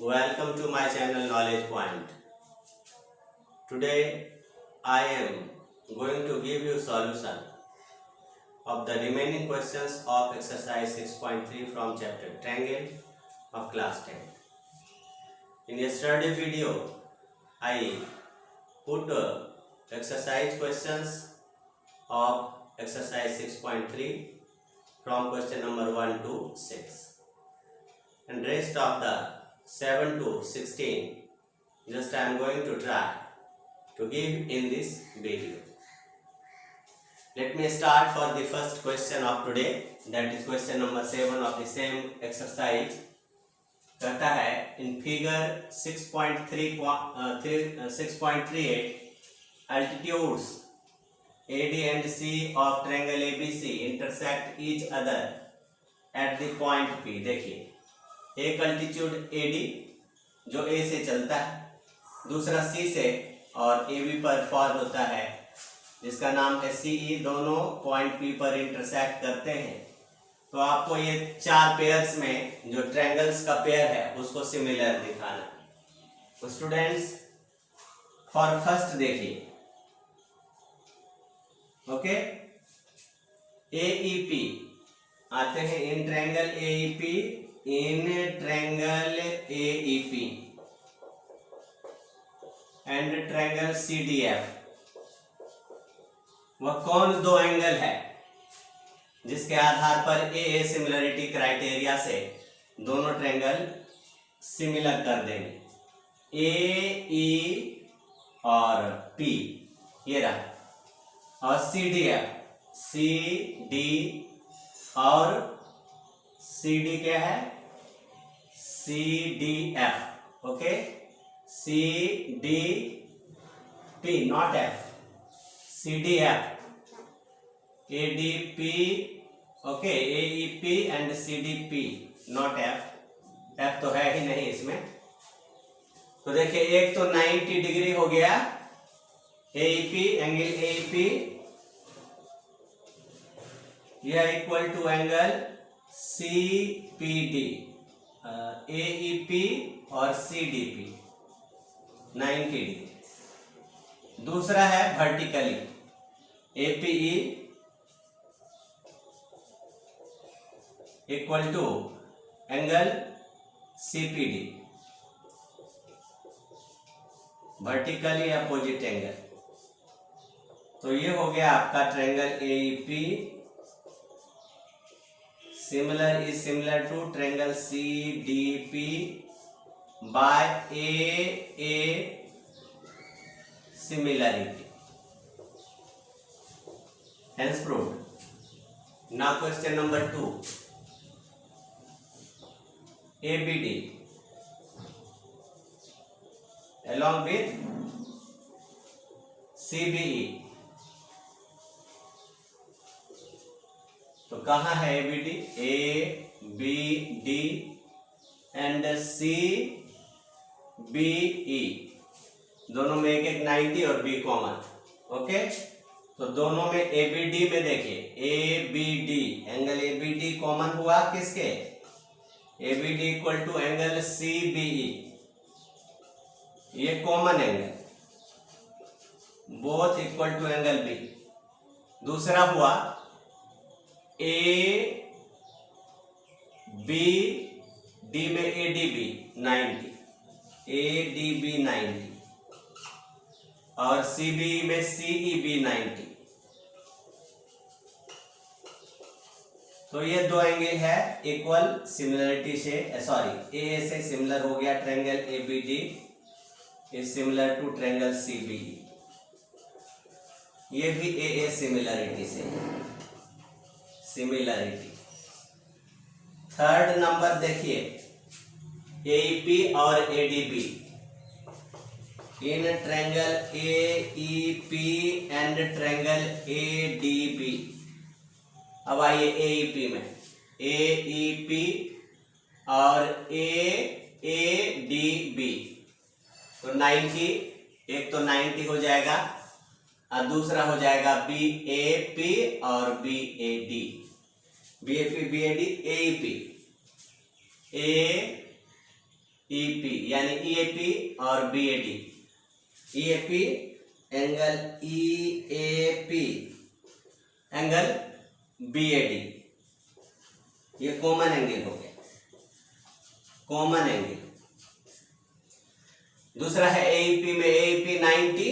Welcome to my channel Knowledge Point. Today I am going to give you solution of the remaining questions of exercise 6.3 from chapter Triangle of class 10. In yesterday video I put exercise questions of exercise 6.3 from question number 1 to 6, and rest of the 7 to 16 just I am going to try to give in this video. Let me start for the first question of today, that is question number 7 of the same exercise. कहता है in figure 6.38 altitudes AD and C of triangle ABC intersect each other at the point P. देखिए, एक altitude AD जो A से चलता है, दूसरा C से और AB पर फॉल होता है जिसका नाम है CE, दोनों पॉइंट P पर इंटरसेक्ट करते हैं। तो आपको ये चार पेयर्स में जो ट्रायंगल्स का पेयर है उसको सिमिलर दिखाना है। तो स्टूडेंट्स फॉर फर्स्ट देखिए, ओके, AEP आते हैं in triangle AEP, in triangle AEP and triangle CDF। वह कौन दो एंगल है जिसके आधार पर AA सिमिलरिटी क्राइटेरिया से दोनों ट्रायंगल सिमिलर कर देंगे। AE और P ये रहा, और CDF, CD और CD क्या है, CDF, okay, CDP not F, CDF, ADP, okay, AEP and CDP not F, F तो है ही नहीं इसमें। तो देखिए, एक तो 90 डिग्री हो गया AEP, एंगल AEP यह equal to angle CPD, AEP और CDP 90 डिग्री। दूसरा है vertically APE equal to angle CPD, vertically opposite angle. तो ये हो गया आपका triangle AEP similar to triangle CDP by AA similarity. Hence proved. Now question number 2. ABD along with CBE. तो कहाँ है ABD? ABD एंड CBE दोनों में एक 90 और B कॉमन, ओके। तो दोनों में ABD में देखिए, ABD एंगल ABD कॉमन हुआ किसके? ABD equal to angle CBE, ये common angle, both equal to angle B। दूसरा हुआ ABD में ADB 90, ADB 90 और CBE में CEB 90। तो ये दो एंगल है इक्वल सिमिलरिटी से, सॉरी, AA से सिमिलर हो गया triangle ABD is similar to triangle CBE। ये भी AA सिमिलरिटी से सिमिलरिटी। थर्ड नंबर देखिए, AEP और ADB in triangle AEP and triangle ADB। अब आइए AEP में, AEP और ADB तो 90, एक तो 90 हो जाएगा और दूसरा हो जाएगा BAP और BAD, BAP BAD AEP EP यानी EAP और BAD। EAP angle EAP angle BAD, ये कॉमन एंगल हो गया, कॉमन एंगल। दूसरा है AEP में AEP 90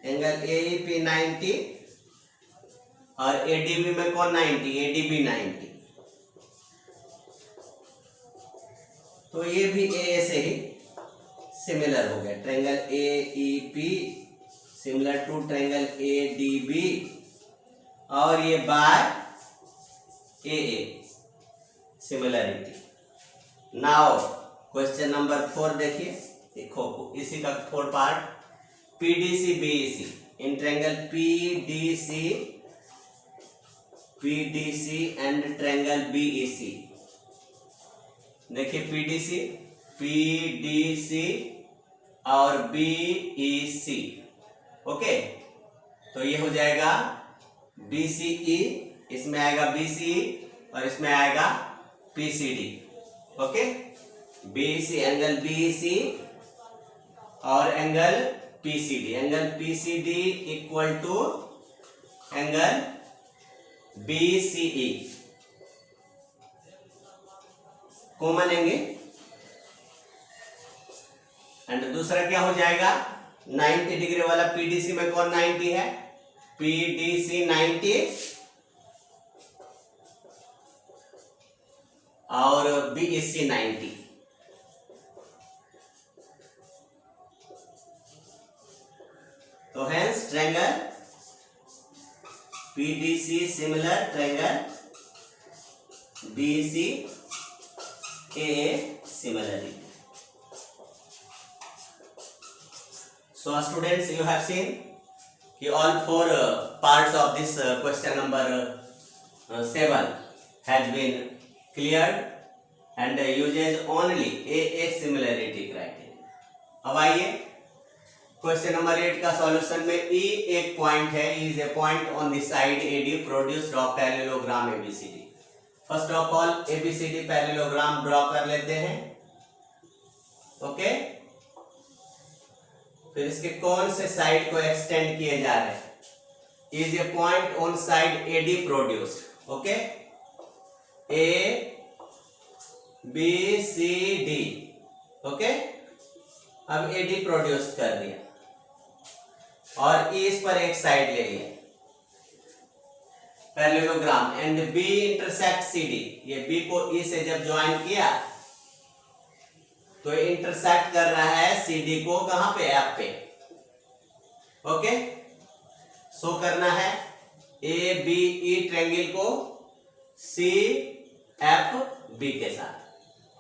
एंगल AEP 90 और ADB में कौन 90, ADB 90। तो ये भी AA से ही सिमिलर हो गया, triangle AEP similar to triangle ADB और ये by AA similarity. Now question number 4 देखिए, देखो इसी का 4 part, PDC BEC in triangle PDC and triangle BEC। देखिए PDC और BEC, ओके। तो ये हो जाएगा BCE, इसमें आएगा BCE और इसमें आएगा PCD, okay. BEC angle BEC और angle PCD, angle PCD equal to angle BCE, common angle. And दूसरा क्या हो जाएगा, 90 डिग्री वाला PDC में कौन 90 है, PDC 90 और BEC 90। तो hence triangle PDC similar triangle BEC AA similarly. So students, you have seen all 4 parts of this question number 7 has been cleared and uses only AA similarity criteria. अब आइए question number 8 का solution में E एक point है, E is a point on the side AD produced of parallelogram ABCD। First of all ABCD parallelogram draw कर लेते हैं, okay. फिर इसके कौन से साइड को एक्सटेंड किए जा रहे हैं, is a point on side AD produced, okay. ABCD, okay. अब AD प्रोड्यूस कर दिया और इस पर एक साइड ले लिया parallelogram and B intersect CD। ये B को E से जब ज्वाइन किया तो इंटरसेक्ट कर रहा है CD को कहां पे, F पे, ओके। शो करना है ABE ट्रायंगल को CFB के साथ।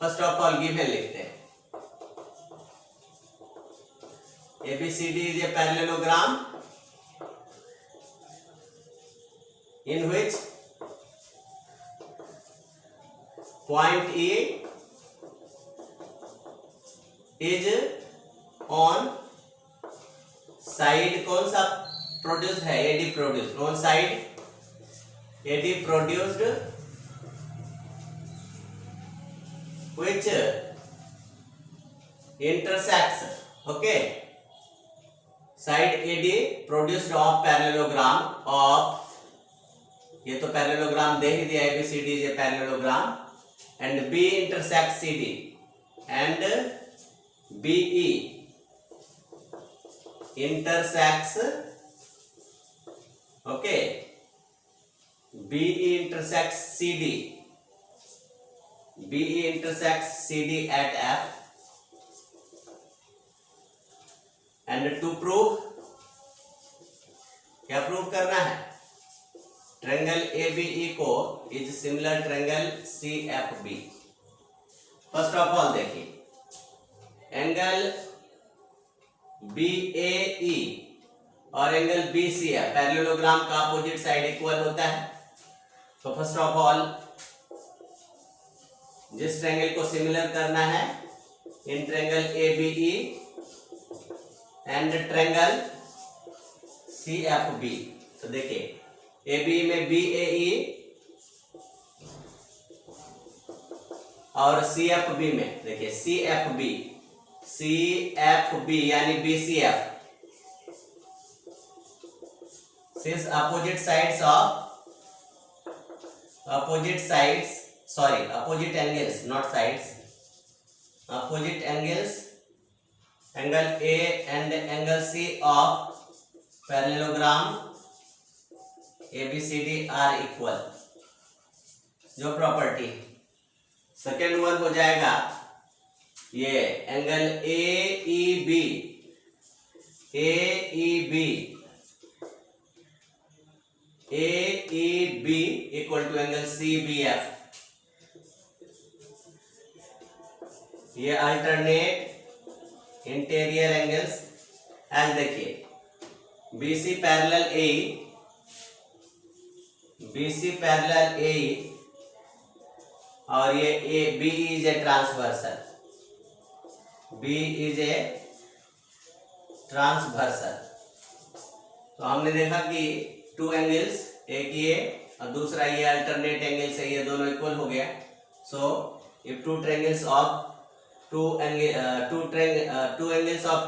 फर्स्ट ऑफ ऑल गिवन लिखते हैं, ABCD is a parallelogram in which point E is on side, कौन सा प्रोड्यूस्ड है, AD produced, on side AD produced which intersects, okay, side AD produced of parallelogram of, ये तो parallelogram दे ही दिया, ABCD is a parallelogram and B intersect CD and BE intersects, okay, BE intersects CD, BE intersects CD at F and to prove, क्या prove करना है, triangle ABE को is similar triangle CFB। First of all देखिए angle BAE और angle BCF parallelogram का opposite side equal होता है। तो फर्स्ट ऑफ ऑल जिस ट्रायंगल को सिमिलर करना है in triangle ABE and triangle CFB। तो देखिए AB में BAE और CFB में देखिए CFB यानी BCF, since opposite angles, not sides, opposite angles, angle A and angle C of parallelogram ABCD are equal, जो प्रॉपर्टी। सेकेंड वन हो जाएगा ये angle AEB equal to angle CBF। ये अल्टरनेट इंटीरियर एंगल्स एज देखिए BC parallel AE और ये B is a transversal, तो हमने देखा कि टू एंगल्स, एक ये और दूसरा ये अल्टरनेट एंगल्स है, ये दोनों इक्वल हो गया। So if two angles of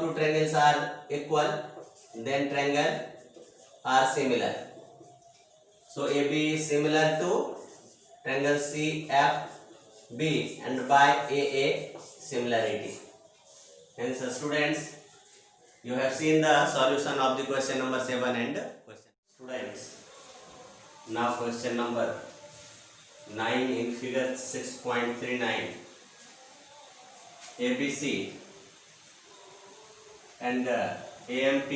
two triangles are equal, then triangle are similar. So AB is similar to triangle CFB and by AA similarity. Hence, students, you have seen the solution of the question number 7 and question. Students, now question number 9 in figure 6.39. ABC and AMP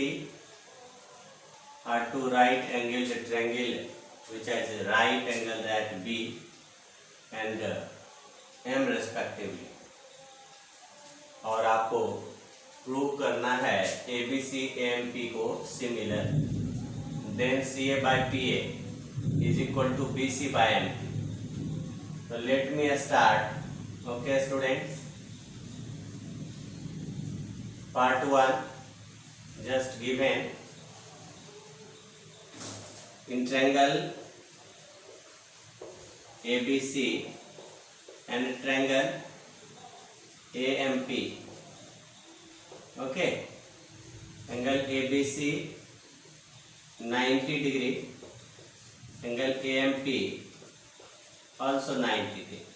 are two right angled triangle which has a right angle at B and M respectively, और आपको prove करना है ABC AMP को similar, then CA by PA is equal to BC by MP. So let me start. Okay students, part 1 just given in triangle ABC and triangle AMP. Okay, angle ABC 90 degree, angle AMP also 90 degree,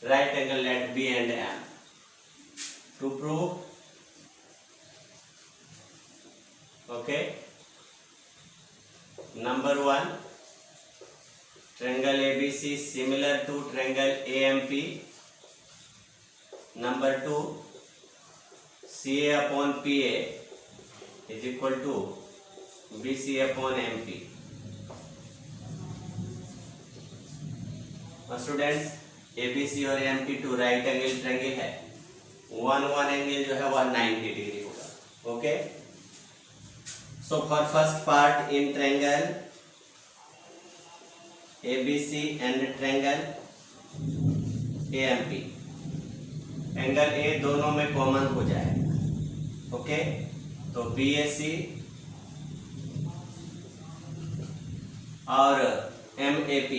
right angle at B and M. To prove, okay, number 1, triangle ABC similar to triangle AMP. Number 2, CA upon PA is equal to BC upon MP. Students, ABC और AMP two right angle triangle है, one angle जो है वह 90 degree होगा। Okay, so for first part in triangle ABC and triangle AMP, angle A दोनों में common हो जाएगा। ओके, तो BAC और MAP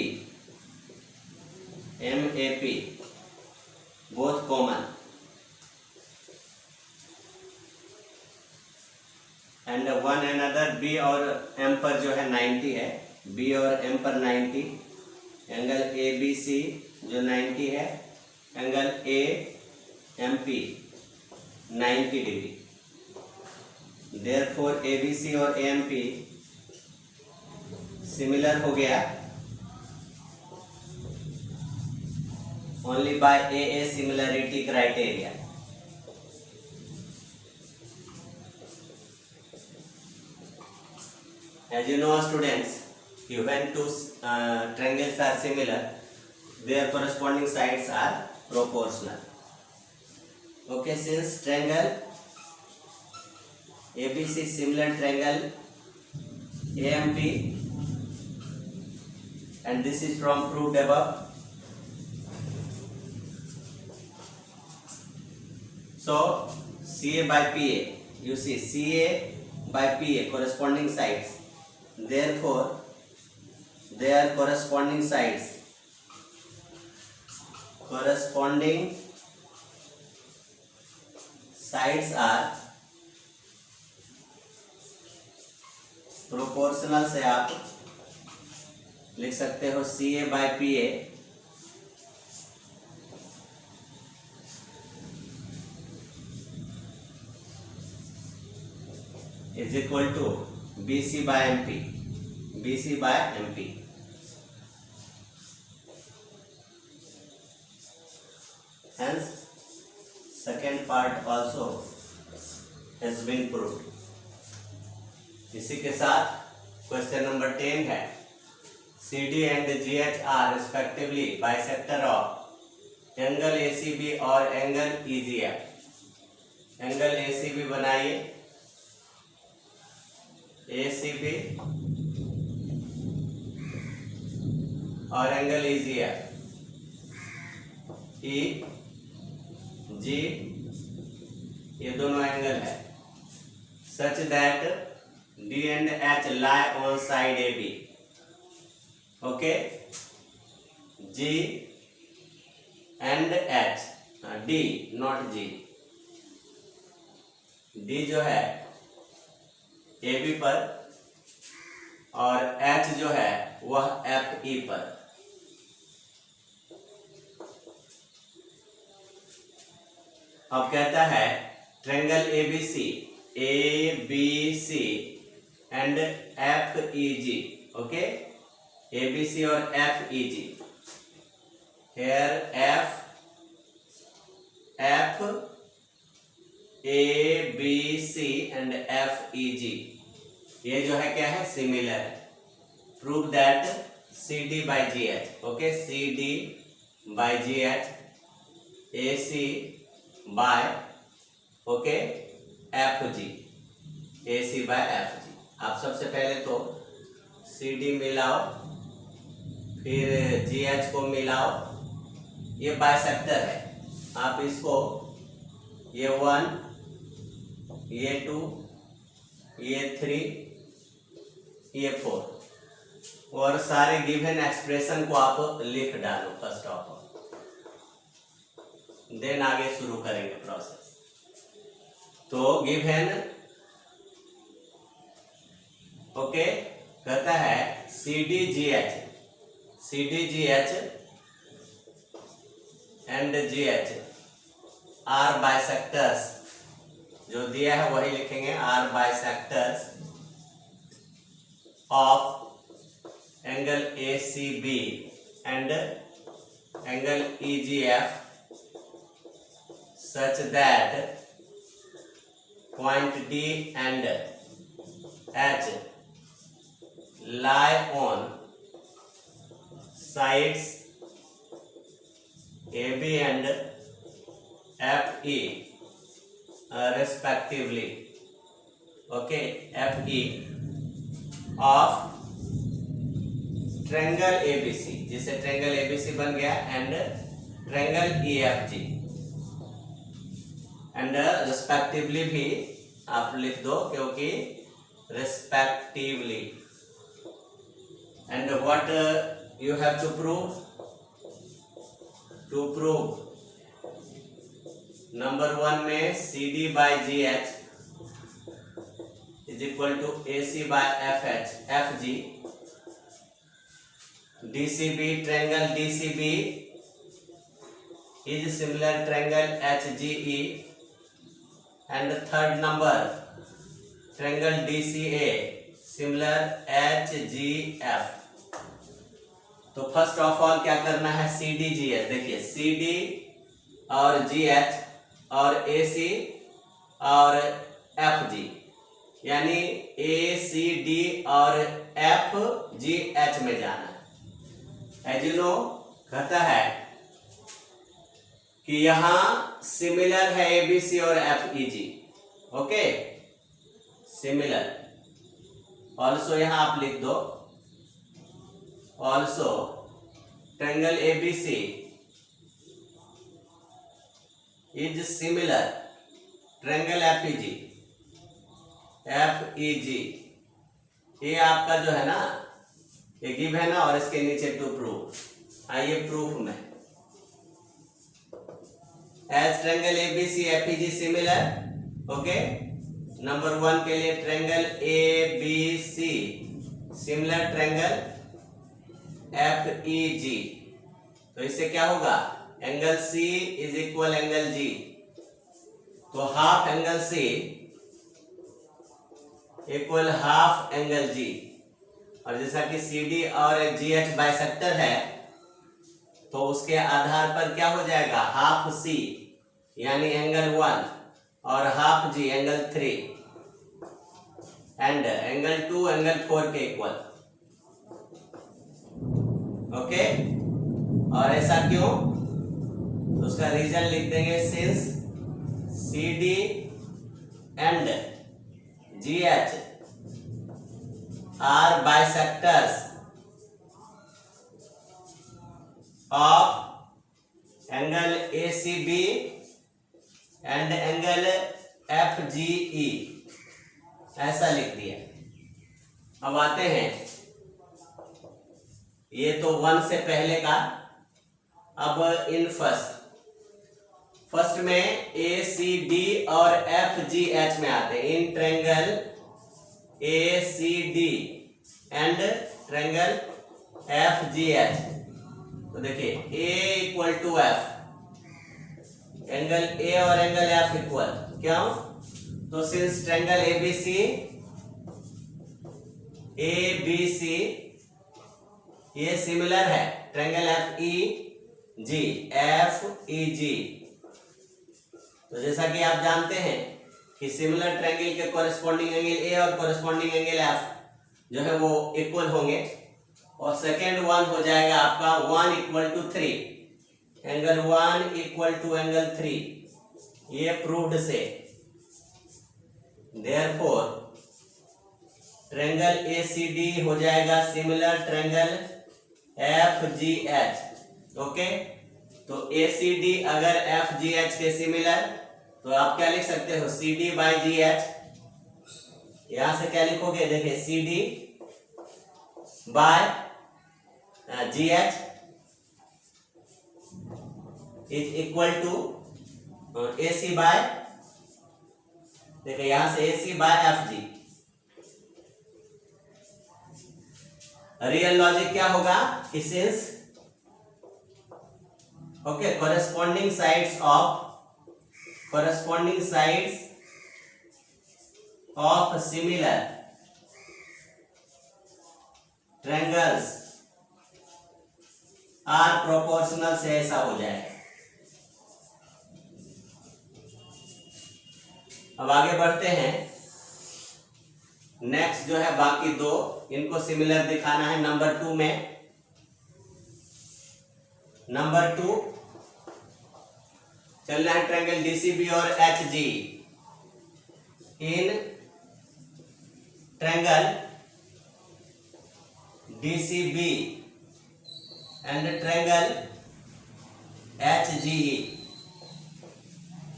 both common, and one another B और M पर जो है 90 है, B और M पर 90, एंगल ABC जो 90 है, angle AMP 90 degree. Therefore ABC और AMP सिमिलर हो गया only by AA similarity criteria. As you know students, when two triangles are similar, their corresponding sides are proportional. Okay, since triangle ABC is similar triangle AMP, and this is from proved above. So CA by PA, you see CA by PA corresponding sides, therefore their corresponding sides corresponding sides are proportional से आप लिख सकते हो CA/PA is equal to BC/MP. BC/MP. Hence, second part also has been proved. इसी के साथ question number 10 है CD and GH are respectively bisector of angle ACB और एंगल EGF. एंगल ACB बनाइए, ACB और एंगल EGF, EG, ये दोनों angle है such that D and H lie on side AB. Okay, G and H, D not G. D जो है AB पर और H जो है वह FE पर. अब कहता है triangle ABC and FEG. Okay, ABC और FEG. Here ABC and FEG ये जो है क्या है, सिमिलर है. Prove that CD/GH. Okay, CD/GH AC okay FG, AC/FG. आप सबसे पहले तो CD मिलाओ, फिर GH को मिलाओ. ये बाइसेक्टर है, आप इसको ये 1, ये 2, ये 3, ये 4 और सारे गिवन एक्सप्रेशन को आप लिख डालो फर्स्ट ऑफ ऑल, देन आगे शुरू करेंगे प्रोसेस. तो गिवन ओके कहता है CDGH and GH are bisectors. जो दिया है वही लिखेंगे, are bisectors of angle ACB and angle EGF such that point D and H lie on sides AB and FE respectively. Okay, FE of triangle ABC, जिसे triangle ABC बन गया, and triangle EFG and respectively भी आप लिख दो क्योंकि respectively. And what you have to prove number 1 में CD/GH is equal to AC/FG. DCB, triangle DCB is similar triangle HGE. And third number triangle DCA similar HGF. तो first of all क्या करना है, CDGH. देखिए CD और GH और AC और FG यानी ACD और FGH में जाना है. एज यू नो कहता है कि यहां सिमिलर है ABC और FEG. Okay, similar. ऑल्सो यहां आप लिख दो, also triangle ABC is similar triangle FEG. ये आपका जो है ना, ये गिव है ना, और इसके नीचे टू प्रूफ. आइए प्रूफ में as triangle ABC FEG similar, okay. Number 1 के लिए triangle ABC similar triangle FEG, तो इससे क्या होगा, angle C is equal angle G, तो half angle C equal half angle G. और जैसा कि सी डी और जी एच बाइसेक्टर है, तो उसके आधार पर क्या हो जाएगा, हाफ सी यानी एंगल 1 और हाफ जी एंगल 3 एंड एंगल 2 एंगल 4 के इक्वल, ओके। और ऐसा क्यों, तो उसका रीजन लिख देंगे, since C D and G H are bisectors of angle A C B and angle F G E, ऐसा लिख दिया। अब आते हैं, ये तो 1 से पहले का। अब इन फर्स्ट में ए सी डी और एफ जी एच में आते हैं, in triangle A C D and triangle F G H. तो देखिए A equal to F, angle A और एंगल एफ इक्वल, क्यों, तो सिंस ट्रायंगल एबीसी ये सिमिलर है ट्रायंगल एफ ई जी। तो जैसा कि आप जानते हैं कि सिमिलर ट्रायंगल के कॉरेस्पॉन्डिंग एंगल ए और कॉरेस्पॉन्डिंग एंगल एफ जो है वो इक्वल होंगे, और सेकेंड वन हो जाएगा आपका 1 equal to 3, angle 1 equal to angle 3, ये प्रूव्ड से। देयरफॉर ट्रायंगल एसीडी हो जाएगा similar triangle F G H, okay. तो एसीडी अगर एफ जी एच के सिमिलर, तो आप क्या लिख सकते हो, C D by G H. यहां से क्या लिखोगे, देखिए C D by G H is equal to A C by, देखिए यहां से A C by F ji. Real logic क्या होगा कि since, okay, corresponding sides of similar triangles are proportional से ऐसा हो जाएगा। अब आगे बढ़ते हैं, नेक्स्ट जो है बाकी दो, इनको सिमिलर दिखाना है। नंबर 2 में, नंबर 2 चल रहा है ट्रायंगल डीसीबी और HG. In triangle DCB and triangle HGE,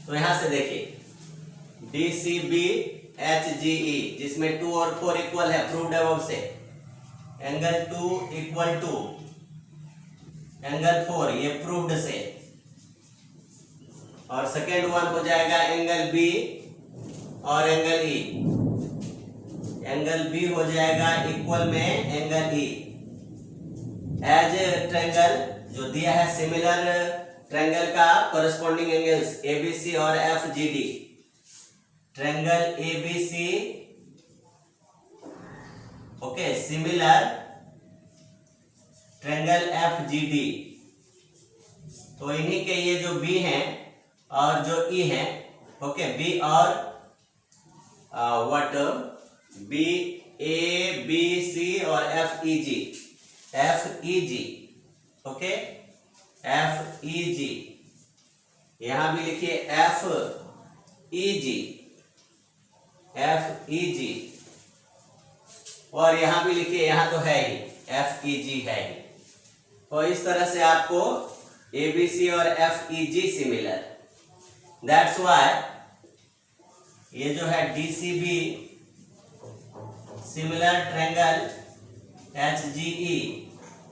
तो यहां से देखिए डीसीबी एचजीई जिसमें 2 और 4 इक्वल है, प्रूव्ड अबव से, एंगल 2 इक्वल टू एंगल 4, ये प्रूव्ड से। और सेकेंड वन हो जाएगा एंगल बी और एंगल ई, एंगल बी हो जाएगा इक्वल में एंगल ई, एज ट्रायंगल जो दिया है सिमिलर ट्रायंगल का कॉरेस्पॉन्डिंग एंगल्स एबीसी और FGD. Triangle ABC, okay, similar triangle FGD, तो इन्हीं के ये जो बी हैं और जो ई हैं, ओके, बी और what, B A B C और F E G, okay, F E G, यहां भी लिखिए एफ ई जी, और यहां भी लिखिए, यहां तो है ही एफ ई जी है ही। और इस तरह से आपको एबीसी और F E G similar, that's why ये जो है डीसीबी सिमिलर ट्रायंगल एचजीई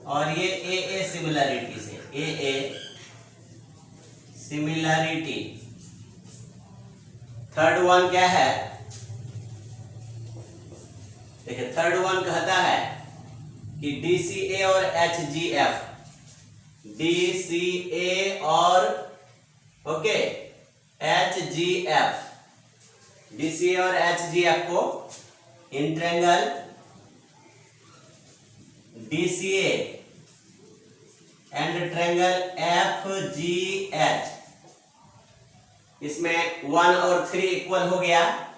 और ये ए सिमिलरिटी से, ए सिमिलरिटी। थर्ड वन क्या है, देखिए थर्ड वन कहता है कि DCA और HGF, DCA और ओके HGF, DCA और HGF को in triangle DCA and triangle FGH, इसमें 1 और 3 इक्वल हो गया,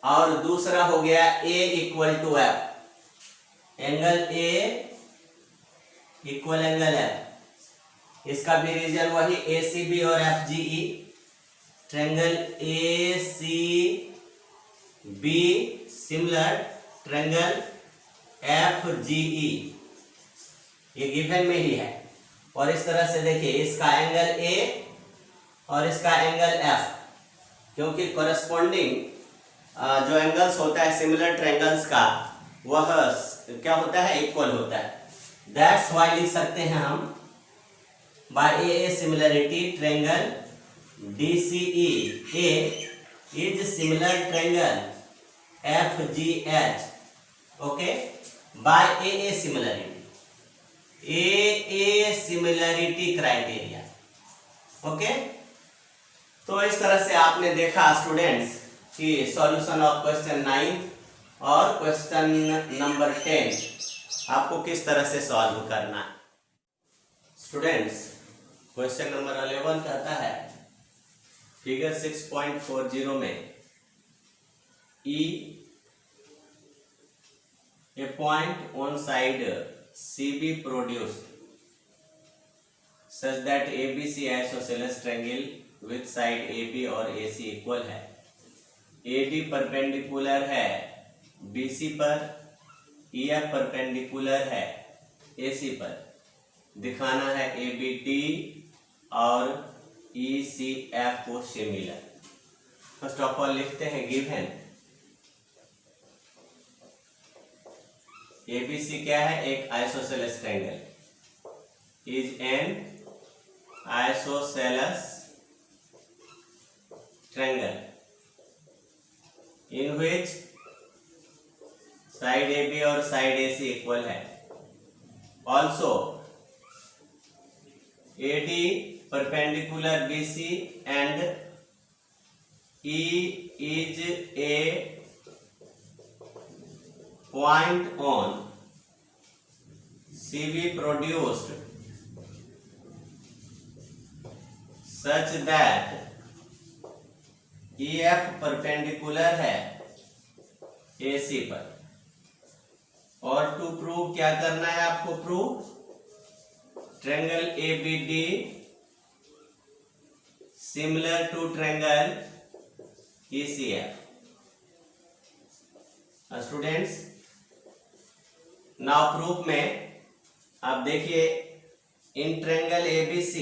और दूसरा हो गया A इक्वल टू F, एंगल A इक्वल एंगल F, इसका भी रीजन वही ACB और FGE, triangle ACB similar triangle FGE, ये गिवन में ही है। और इस तरह से देखिए इसका एंगल A और इसका एंगल F, क्योंकि कोरस्पॉन्डिंग जो एंगल्स होता है सिमिलर ट्रायंगल्स का, वह क्या होता है, इक्वल होता है। दैट्स वाई लिख सकते हैं हम by a similarity triangle DCE A is similar triangle FGH, okay, by a similarity criteria, okay. तो इस तरह से आपने देखा स्टूडेंट्स कि सॉल्यूशन ऑफ क्वेश्चन 9 और क्वेश्चन नंबर 10 आपको किस तरह से सॉल्व करना है। स्टूडेंट्स क्वेश्चन नंबर 11 कहता है फिगर 6.40 में E a point on side CB produced such that ABC isosceles triangle with side AB और AC इक्वल है। AD परपेंडिकुलर है BC पर, EF परपेंडिकुलर है AC पर, दिखाना है ABD और ECF को सिमिलर। फर्स्ट ऑफ ऑल लिखते हैं गिवन ABC क्या है, एक isosceles triangle, is an isosceles triangle in which side AB और side AC इक्वल है। Also AD perpendicular BC and E is a point on CB produced such that EF perpendicular है AC पर। और to prove क्या करना है आपको, prove triangle ABD similar to triangle ECF। Students now proof में आप देखिए इन ट्रायंगल ABC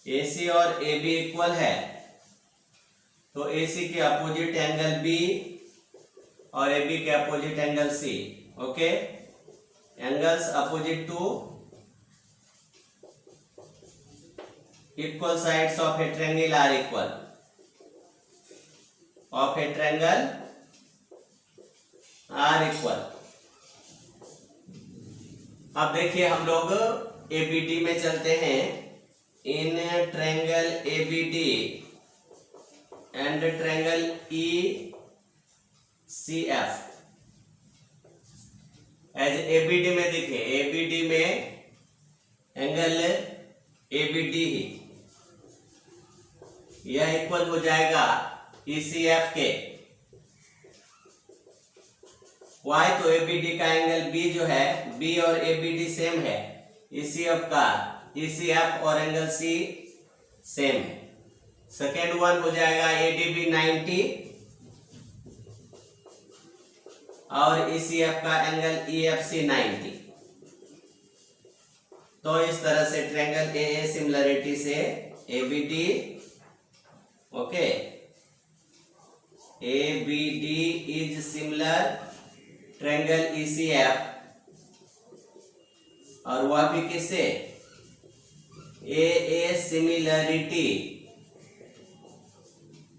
AC और AB इक्वल है, तो AC के अपोजिट एंगल B और AB के opposite angle C, okay. Angles opposite to equal sides of a triangle are equal, of a triangle are equal. अब देखिए हम लोग ABD में चलते हैं। In triangle ABD and triangle ECF as ABD में देखिए ABD में एंगल ABD ही यह इक्वल हो जाएगा ECF के। Y तो ABD का एंगल B जो है B और ABD सेम है, ECF का ECF और एंगल C सेम है। सेकेंड वन हो जाएगा ADB 90 और ECF का एंगल EFC 90। तो इस तरह से ट्रायंगल AA सिमिलरिटी से ABD, okay, ABD is similar triangle ECF और वह भी किससे, ए सिमिलरिटी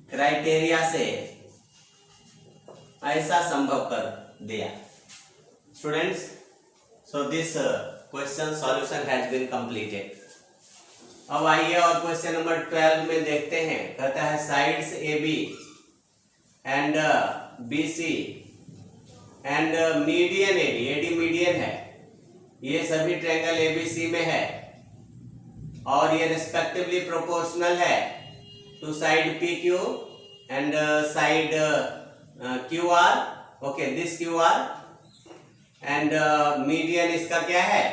क्राइटेरिया से, ऐसा संभव कर दिया। Students, so this question solution has been completed. अब आइए और क्वेश्चन नंबर 12 में देखते हैं। कहता है sides A B and B C and median AD, AD median है, ये सभी ट्रायंगल एबीसी में है और ये रिस्पेक्टिवली प्रोपोर्शनल है to side P Q and side Q R. Okay, this Q R and median इसका क्या है,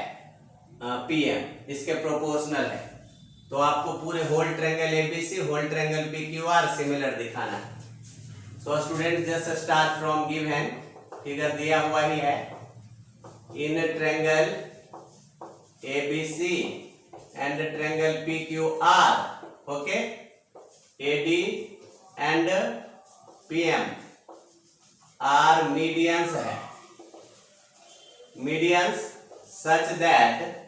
पी एम, इसके प्रोपोर्शनल है। तो आपको पूरे whole triangle ABC, whole triangle P Q R similar दिखाना है। So student just start from given, figure दिया हुआ ही है, in triangle ABC and triangle P Q R, okay, AD and PM are medians है, medians such that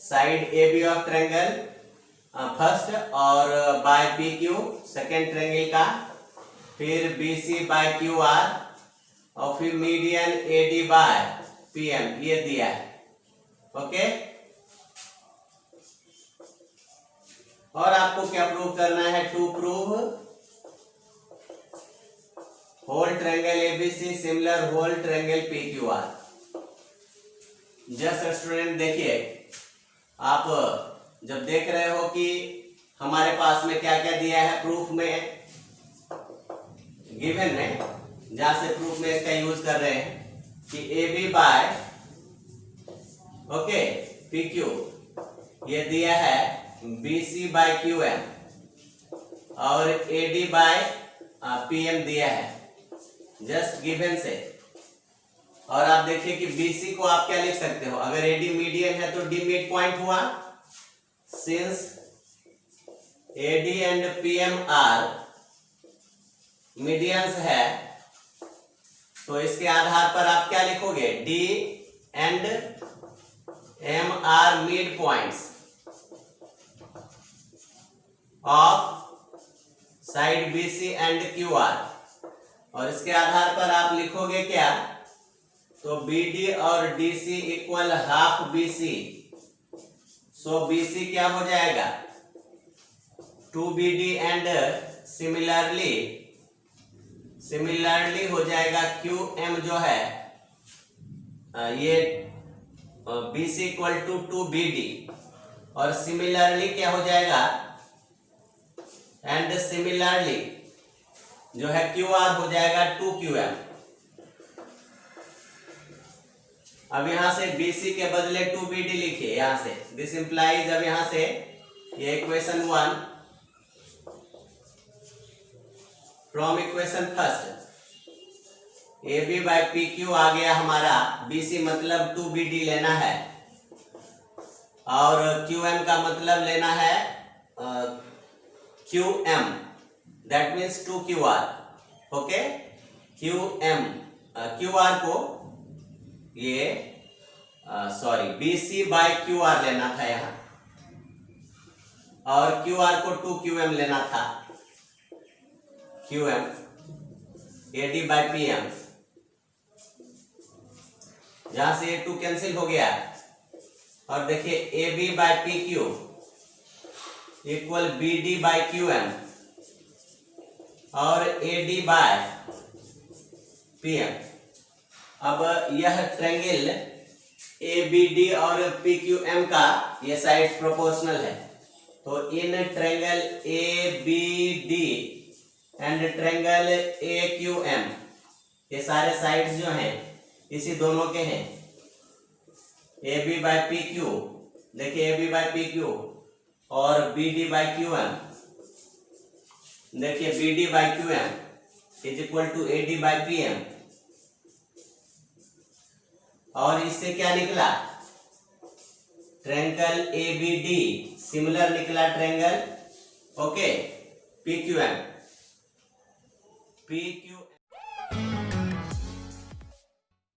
side A B of triangle first और by P Q second triangle का, फिर B C by Q R और फिर median A D by P M, ये दिया है। Okay, और आपको क्या प्रूव करना है, to prove whole triangle ABC similar whole triangle P Q R. Just student देखिए, आप जब देख रहे हो कि हमारे पास में क्या क्या दिया है प्रूफ में, गिवन में, जहां से प्रूफ में इसका यूज कर रहे हैं कि A B by, okay, P Q, ये दिया है B C by Q M और A D by P M दिया है जस्ट गिवन से। और आप देखिए कि BC को आप क्या लिख सकते हो, अगर AD मीडियन है तो D मिड पॉइंट हुआ, since AD and PM are medians है, तो इसके आधार पर आप क्या लिखोगे, D and M are mid points of side BC and QR, और इसके आधार पर आप लिखोगे क्या, तो BD और DC इक्वल हाफ BC, सो BC क्या हो जाएगा 2BD एंड सिमिलरली हो जाएगा QM जो है ये BC इक्वल टू 2BD, और सिमिलरली क्या हो जाएगा, एंड सिमिलरली जो है QR हो जाएगा 2QM। अब यहां से BC के बदले 2BD लिखिए यहां से, दिस इंप्लाइज, अब यहां से ये equation 1 from equation first, AB by PQ आ गया हमारा, BC मतलब 2BD लेना है और QM का मतलब लेना है QM, that means 2QR। Okay, QM QR को ये BC बाय QR लेना था यहां, और QR को 2QM लेना था, QM AD बाय PM, जहां से ये 2 कैंसिल हो गया, और देखिए AB by PQ equal BD by QM और AD बाय PM। अब यह ट्रायंगल ABD और PQM का ये साइड प्रोपोर्शनल है, तो इन triangle ABD and triangle AQM ये सारे साइड्स जो हैं इसी दोनों के हैं, AB बाय PQ, देखिए AB बाय PQ और BD बाय QM, देखिए BD by QM is equal to AD by PM, और इससे क्या निकला, ट्रायंगल ABD सिमिलर निकला ट्रायंगल, ओके, PQM